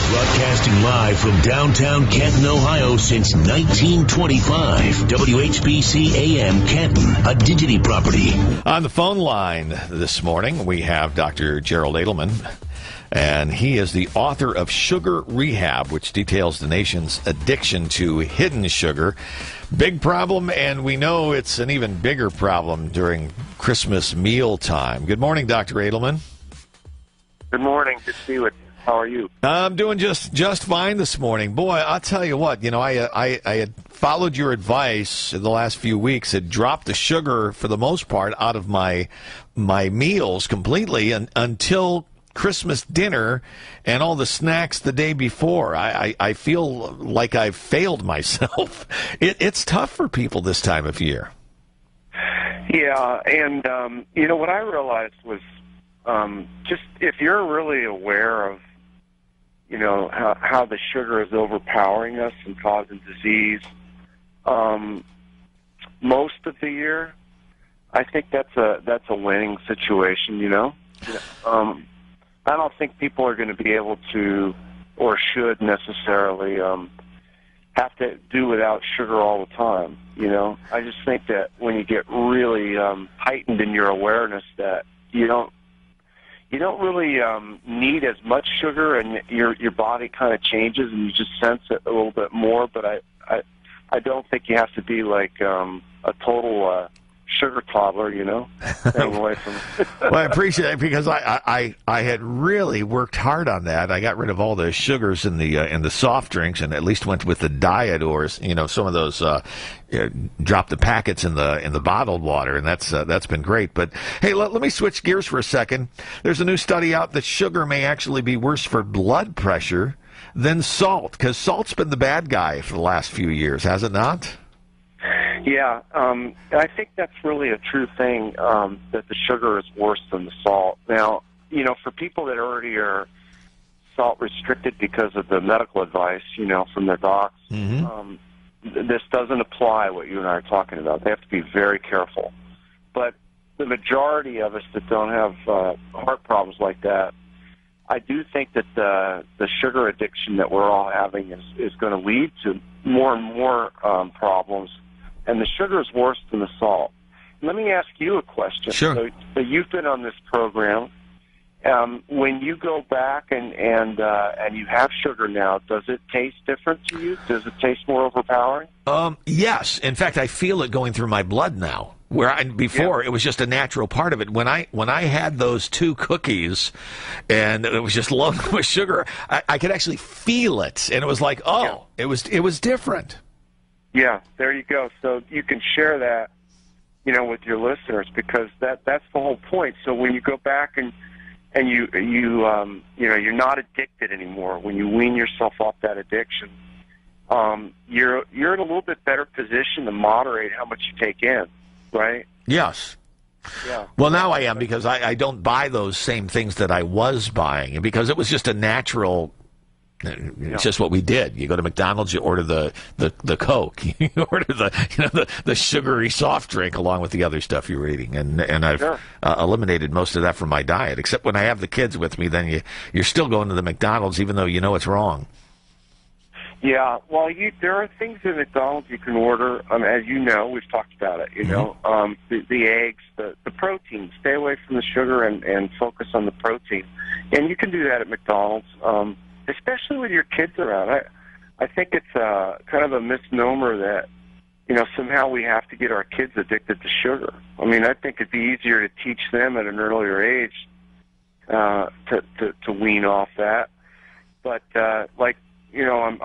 Broadcasting live from downtown Canton, Ohio since 1925. WHBC AM Canton, a Digity property. On the phone line this morning, we have Dr. Gerald Edelman, and he is the author of Sugar Rehab, which details the nation's addiction to hidden sugar. Big problem, and we know it's an even bigger problem during Christmas meal time. Good morning, Dr. Edelman. Good morning. Good to see you. How are you? I'm doing just fine this morning. Boy, I'll tell you what, I had followed your advice in the last few weeks, had dropped the sugar for the most part out of my meals completely until Christmas dinner and all the snacks the day before. I feel like I've failed myself. It's tough for people this time of year. Yeah, and what I realized was just if you're really aware of how the sugar is overpowering us and causing disease most of the year, I think that's a winning situation. I don't think people are going to be able to or should necessarily have to do without sugar all the time. I just think that when you get really heightened in your awareness that you don't really need as much sugar, and your body kind of changes, and you just sense it a little bit more. But I don't think you have to be like a total sugar toddler, staying away from it. Well, I appreciate it because I had really worked hard on that. I got rid of all the sugars in the soft drinks, and at least went with the diet, or some of those drop the packets in the bottled water, and that's been great. But hey, let me switch gears for a second. There's a new study out that sugar may actually be worse for blood pressure than salt, because salt's been the bad guy for the last few years, has it not? Yeah, I think that's really a true thing, that the sugar is worse than the salt. Now, for people that already are salt restricted because of the medical advice, from their docs, this doesn't apply what you and I are talking about. They have to be very careful. But the majority of us that don't have heart problems like that, I do think that the sugar addiction that we're all having is going to lead to more and more problems. And the sugar is worse than the salt. Let me ask you a question. Sure. So you've been on this program. When you go back and you have sugar now, does it taste different to you? Does it taste more overpowering? Yes. In fact, I feel it going through my blood now. Before it was just a natural part of it. When I had those 2 cookies, and it was just loaded with sugar, I could actually feel it, and it was like, it was different. Yeah, there you go. So you can share that, with your listeners, because that's the whole point. So when you go back and you're not addicted anymore, when you wean yourself off that addiction, you're in a little bit better position to moderate how much you take in, right? Yes. Yeah. Well, now I am, because I don't buy those same things that I was buying, and because it was just a natural. It's just what we did. You go to McDonald's, you order the Coke, you order the sugary soft drink along with the other stuff you were eating, and I've eliminated most of that from my diet. Except when I have the kids with me, then you're still going to the McDonald's even though you know it's wrong. Yeah, well, there are things at McDonald's you can order. As you know, we've talked about it. The eggs, the protein. Stay away from the sugar and focus on the protein. And you can do that at McDonald's. Especially with your kids around. I think it's kind of a misnomer that, somehow we have to get our kids addicted to sugar. I think it'd be easier to teach them at an earlier age to wean off that. But, I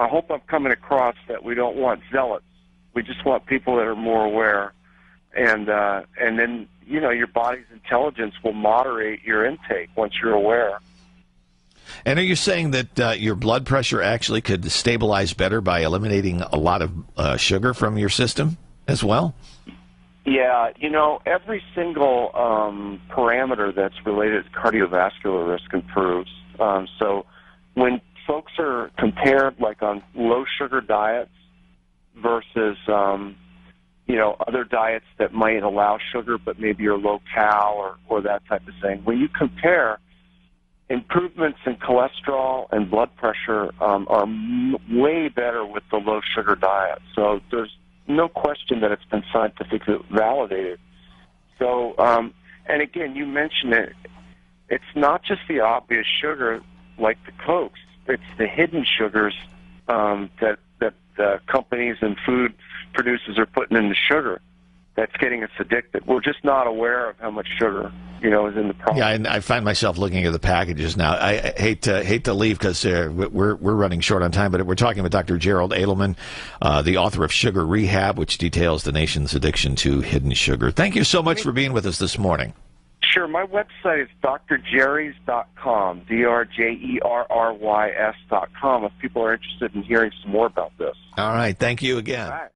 hope I'm coming across that we don't want zealots. We just want people that are more aware. And then, your body's intelligence will moderate your intake once you're aware. And are you saying that your blood pressure actually could stabilize better by eliminating a lot of sugar from your system as well? Yeah, every single parameter that's related to cardiovascular risk improves. So when folks are compared like on low sugar diets versus other diets that might allow sugar but maybe are low cal or that type of thing, when you compare, improvements in cholesterol and blood pressure are way better with the low-sugar diet. So there's no question that it's been scientifically validated. So, and again, you mentioned it. It's not just the obvious sugar like the Cokes. It's the hidden sugars that companies and food producers are putting in the sugar that's getting us addicted. We're just not aware of how much sugar, is in the product. Yeah, and I find myself looking at the packages now. I hate to leave because we're running short on time, but we're talking with Dr. Gerald Edelman, the author of Sugar Rehab, which details the nation's addiction to hidden sugar. Thank you so much for being with us this morning. Sure. My website is drjerrys.com, drjerrys.com, if people are interested in hearing some more about this. All right. Thank you again. All right.